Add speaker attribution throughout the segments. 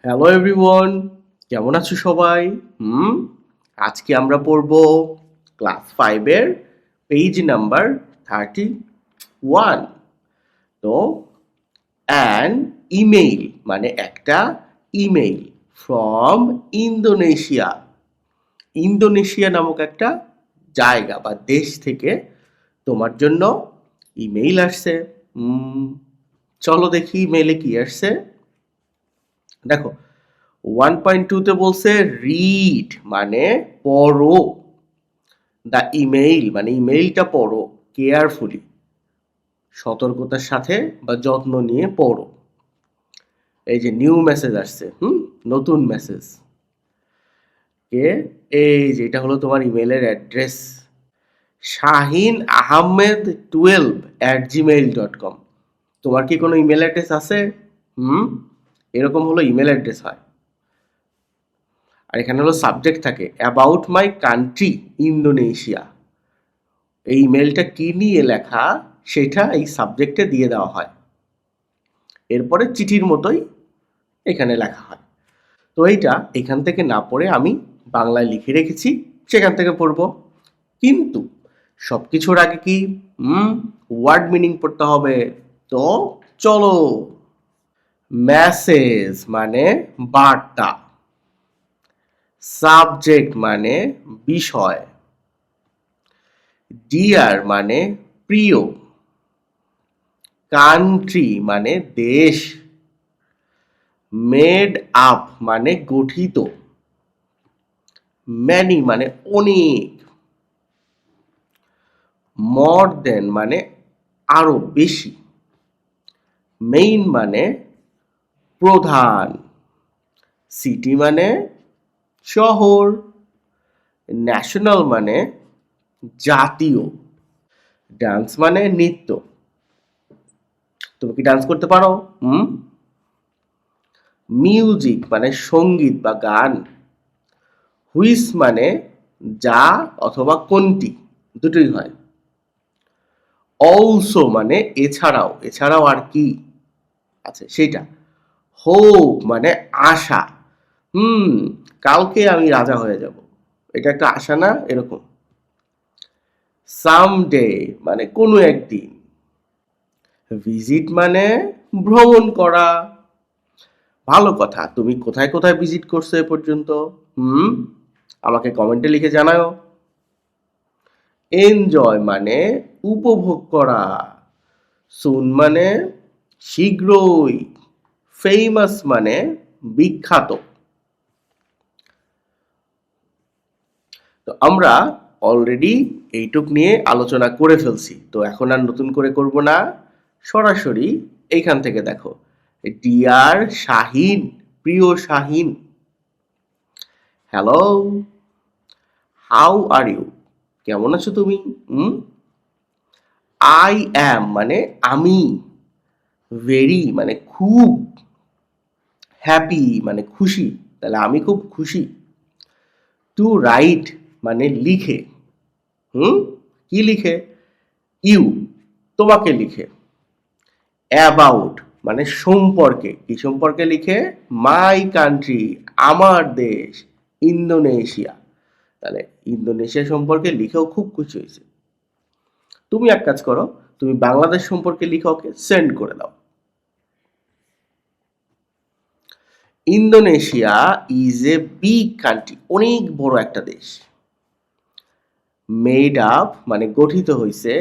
Speaker 1: Hello everyone, কেমন আছো সবাই? হুম আজকে আমরা পড়ব ক্লাস 5 এর পেজ নাম্বার 31। তো অ্যান ইমেইল মানে একটা ইমেইল ফ্রম ইন্দোনেশিয়া। ইন্দোনেশিয়া নামক একটা জায়গা বা দেশ থেকে তোমার জন্য ইমেইল আসছে। চলো দেখি ইমেইলে কি আসছে। দেখো 1.2 তে বলছে রিড মানে পড়ো, দ্য ইমেইল মানে ইমেইলটা পড়ো কেয়ারফুলি, সতর্কতার সাথে বা যত্ন নিয়ে পড়ো। এই যে নিউ মেসেজ আসছে, নতুন মেসেজ কে, এই যে এটা হলো তোমার ইমেইলের অ্যাড্রেস, শাহিন আহমেদ 12@gmail.com। তোমার কি কোনো ইমেল অ্যাড্রেস আছে? এরকম হলো ইমেল অ্যাড্রেস হয়। আর এখানে হলো সাবজেক্ট থাকে অ্যাবাউট মাই কান্ট্রি ইন্দোনেশিয়া। এই ইমেলটা কি নিয়ে লেখা সেটা এই সাবজেক্টে দিয়ে দেওয়া হয়, এরপরে চিঠির মতোই এখানে লেখা হয়। তো এইটা এখান থেকে না পড়ে আমি বাংলায় লিখে রেখেছি, সেখান থেকে পড়ব। কিন্তু সব কিছুর আগে কি ওয়ার্ড মিনিং পড়তে হবে। তো চলো। মেসেজ মানে বার্তা, সাবজেক্ট মানে বিষয়, ডিয়ার মানে প্রিয়, কান্ট্রি মানে দেশ, মেড আপ মানে গঠিত, ম্যানি মানে অনেক, মোর দেন মানে আরো বেশি, মেইন মানে প্রধান, সিটি মানে শহর, ন্যাশনাল মানে জাতীয়, ডান্স মানে নৃত্য। তুমি কি ডান্স করতে পারো? মিউজিক মানে সঙ্গীত বা গান, হুইচ মানে যা অথবা কোনটি, দুটোই হয়। অলসো মানে এছাড়াও, এছাড়াও আর কি আছে সেটা। হোপ মানে আশা, কালকে আমি রাজা হয়ে যাব, এটা একটা আশা না, এরকম। সামডে মানে কোনো একদিন, ভিজিট মানে ভ্রমণ করা। ভালো কথা, তুমি কোথায় কোথায় ভিজিট করছো এ পর্যন্ত? আমাকে কমেন্টে লিখে জানাও। এনজয় মানে উপভোগ করা, সুন মানে শীঘ্রই, ফেমাস মানে বিখ্যাত। তো আমরা অলরেডি এইটুক নিয়ে আলোচনা করে ফেলছি, তো এখন আর নতুন করে করব না, সরাসরি এইখান থেকে দেখো। ডিয়ার শাহিন, প্রিয় Shahin, hello, how are you, কেমন আছো তুমি? আই অ্যাম মানে আমি, ভেরি মানে খুব, হ্যাপি মানে খুশি, তাহলে আমি খুব খুশি। টু রাইট মানে লিখে, কি লিখে? ইউ তোমাকে লিখে। অ্যাবাউট মানে সম্পর্কে, কি সম্পর্কে লিখে? মাই কান্ট্রি আমার দেশ, ইন্দোনেশিয়া। তাহলে ইন্দোনেশিয়া সম্পর্কে লিখেও খুব খুশি হয়েছে। তুমি এক কাজ করো, তুমি বাংলাদেশ সম্পর্কে লিখে ওকে সেন্ড করে দাও। Indonesia is a big country, অনেক বড় একটা দেশ। মেড আপ মানে গঠিত হয়েছে,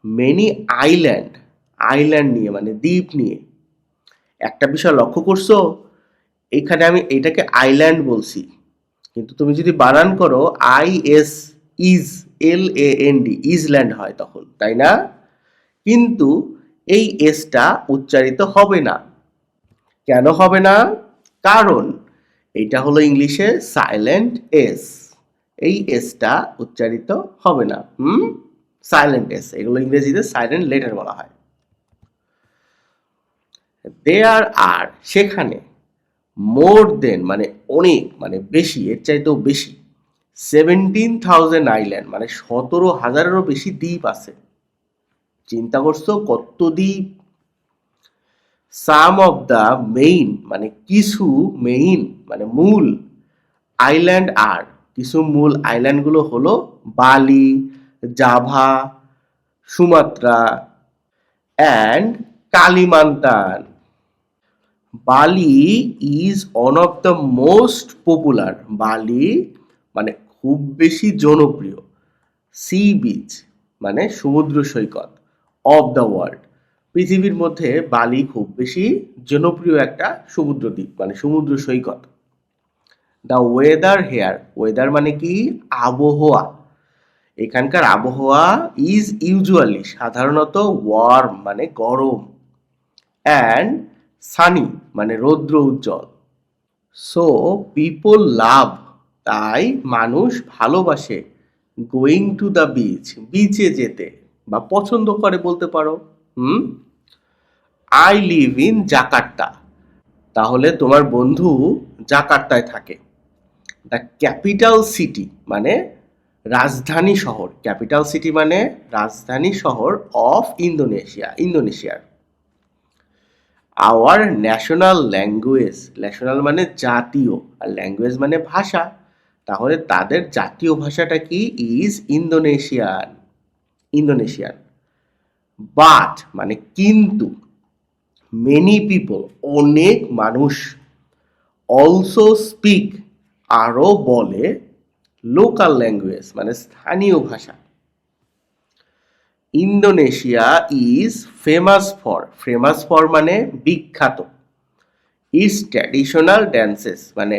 Speaker 1: মেনি আইল্যান্ড, আইল্যান্ড নিয়ে মানে দ্বীপ নিয়ে। একটা বিষয় লক্ষ্য করছো, এখানে আমি এটাকে আইল্যান্ড বলছি, কিন্তু তুমি যদি বানান করো IS, ইজ, LAND, ইজল্যান্ড হয় তখন, তাই না? কিন্তু এই এসটা উচ্চারিত হবে না। কেন হবে না? কারণ এটা হলো ইংলিশে সাইলেন্ট এস, এই এসটা উচ্চারিত হবে না। সাইলেন্ট এস, এগুলো ইংরেজিতে সাইলেন্ট লেটার বলা হয়। দেয়ার আর সেখানে, মোর দেন মানে অনেক মানে বেশি, এর চাইতেও বেশি, 17,000 আইল্যান্ড মানে 17,000-এরও বেশি দ্বীপ আছে। চিন্তা করছো কত দ্বীপ। সাম অফ দ্য মেইন মানে কিছু, মেইন মানে মূল, আইল্যান্ড আর কিছু মূল আইল্যান্ডগুলো হলো বালি, Java, Sumatra and Kalimantan. Bali is one of the most popular, Bali মানে খুব বেশি জনপ্রিয়, সি বিচ মানে সমুদ্র সৈকত, অফ দ্য ওয়ার্ল্ড পৃথিবীর মধ্যে বালি খুব বেশি জনপ্রিয় একটা সমুদ্র দ্বীপ মানে সমুদ্র সৈকত। দ্য ওয়েদার হেয়ার, ওয়েদার মানে কি, আবহাওয়া, এখানকার আবহাওয়া ইজ ইউজুয়ালি সাধারণত ওয়ার্ম মানে গরম, অ্যান্ড সানি মানে রৌদ্র উজ্জ্বল। সো পিপল লাভ, তাই মানুষ ভালোবাসে, গোয়িং টু দ্য বিচ, বিচে যেতে বা পছন্দ করে বলতে পারো। আই লিভ ইন জাকার্তা, তাহলে তোমার বন্ধু জাকার্তায় থাকে। দ্য ক্যাপিটাল সিটি মানে রাজধানী শহর, ক্যাপিটাল সিটি মানে রাজধানী শহর অফ ইন্দোনেশিয়া, ইন্দোনেশিয়ার। আওয়ার ন্যাশনাল ল্যাঙ্গুয়েজ, ন্যাশনাল মানে জাতীয় আর ল্যাঙ্গুয়েজ মানে ভাষা, তাহলে তাদের জাতীয় ভাষাটা কি, ইজ ইন্দোনেশিয়ান, ইন্দোনেশিয়ান। বাট মানে কিন্তু, মেনি পিপল অনেক মানুষ, অলসো স্পিক আরও বলে, লোকাল ল্যাঙ্গুয়েজ মানে স্থানীয় ভাষা। ইন্দোনেশিয়া ইজ ফেমাস ফর মানে বিখ্যাত, ইটস ট্র্যাডিশনাল ড্যান্সেস মানে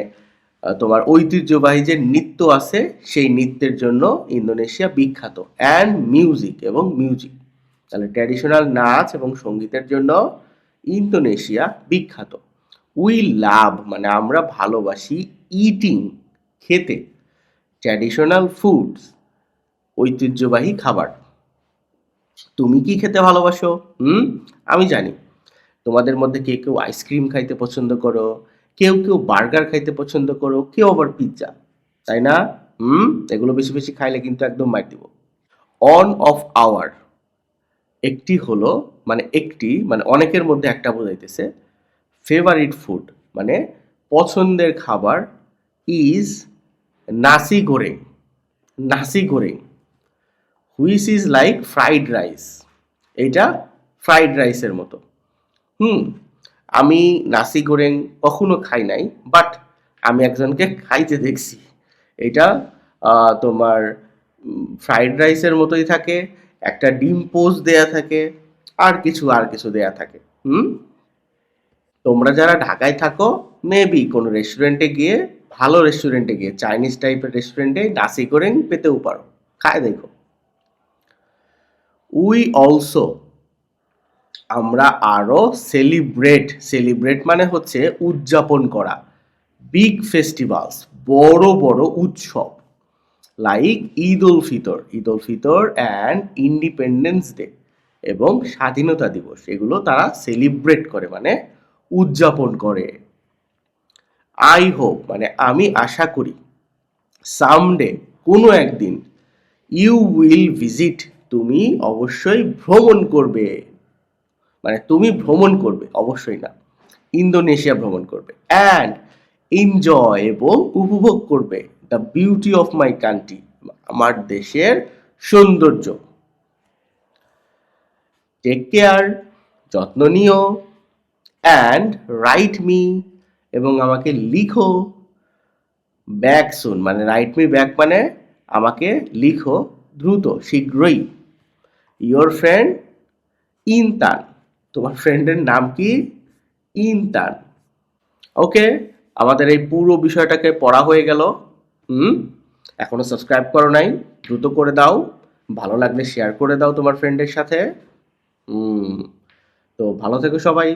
Speaker 1: তোমার ঐতিহ্যবাহী যে নৃত্য আছে সেই নৃত্যের জন্য ইন্দোনেশিয়া বিখ্যাত, অ্যান্ড মিউজিক এবং মিউজিক, তাহলে ট্র্যাডিশনাল নাচ এবং সঙ্গীতের জন্য ইন্দোনেশিয়া বিখ্যাত। উই লাভ মানে আমরা ভালোবাসি, ইটিং খেতে, ট্র্যাডিশনাল ফুডস ঐতিহ্যবাহী খাবার। তুমি কি খেতে ভালোবাসো? আমি জানি তোমাদের মধ্যে কেউ কেউ আইসক্রিম খাইতে পছন্দ করো, কেউ কেউ বার্গার খাইতে পছন্দ করো, কেউ আবার পিৎজা, তাই না? এগুলো বেশি বেশি খাইলে কিন্তু একদম মার দিব। অন অফ আওয়ার, একটি হলো মানে অনেকের মধ্যে একটা বোঝাইতেছে। ফেভারিট ফুড মানে পছন্দের খাবার, is nasi goreng, nasi goreng, which is like fried rice, এইটা ফ্রাইড রাইসের মতো। আমি নাসি গোরেং কখনো খাই নাই, বাট আমি একজনকে খাইতে দেখছি। এটা তোমার ফ্রাইড রাইসের মতোই থাকে, একটা ডিম পোস্ট দেয়া থাকে, আর কিছু দেয়া থাকে। তোমরা যারা ঢাকায় থাকো, মেবি কোনো রেস্টুরেন্টে গিয়ে, ভালো রেস্টুরেন্টে গিয়ে, চাইনিজ টাইপের রেস্টুরেন্টে নাসি গোরেং পেতেও পারো, খায় দেখো। উই অলসো আমরা আরও সেলিব্রেট মানে হচ্ছে উদযাপন করা, বিগ ফেস্টিভ্যালস বড় বড় উৎসব, like Eid ul Fitr and independence day এবং স্বাধীনতা দিবস, এগুলো তারা সেলিব্রেট করে মানে উদযাপন করে। আই হোপ মানে আমি আশা করি, সামডে কোনো একদিন, ইউ উইল ভিজিট তুমি অবশ্যই ভ্রমণ করবে, মানে তুমি ভ্রমণ করবে, অবশ্যই না, ইন্দোনেশিয়া ভ্রমণ করবে, অ্যান্ড এনজয় এবং উপভোগ করবে the beauty of my country, আমার দেশের সৌন্দর্য। টেক কেয়ার, যত্ন নিও, অ্যান্ড রাইট মি এবং আমাকে লিখো, ব্যাক সুন মানে রাইট মি ব্যাক মানে আমাকে লিখো দ্রুত, শীঘ্রই। ইয়োর ফ্রেন্ড ইনতান, তোমার ফ্রেন্ডের নাম কি? ইনতান। ওকে, আমাদের এই পুরো বিষয়টাকে পড়া হয়ে গেল। এখনো সাবস্ক্রাইব করো নাই, দ্রুত করে দাও, ভালো লাগলে শেয়ার করে দাও তোমার ফ্রেন্ডের সাথে। তো ভালো থেকো সবাই।